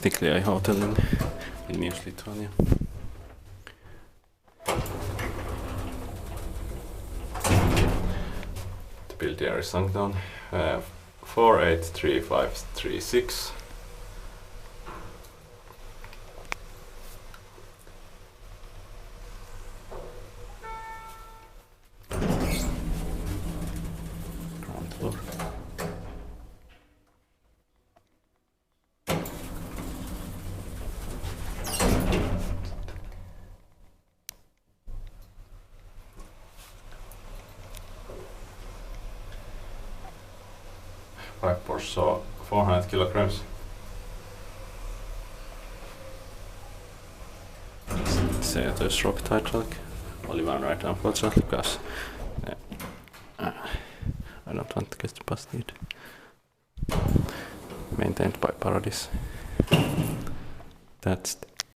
Stikliai Hotel in Vilnius, Lithuania. The build year is sunk down 483536. Ground floor. Pipe Porsche saw 400 kilograms. Se att det är stroke hydraulic. Only one right unfortunately because I don't want to get busted. Maintained by Paradise. That's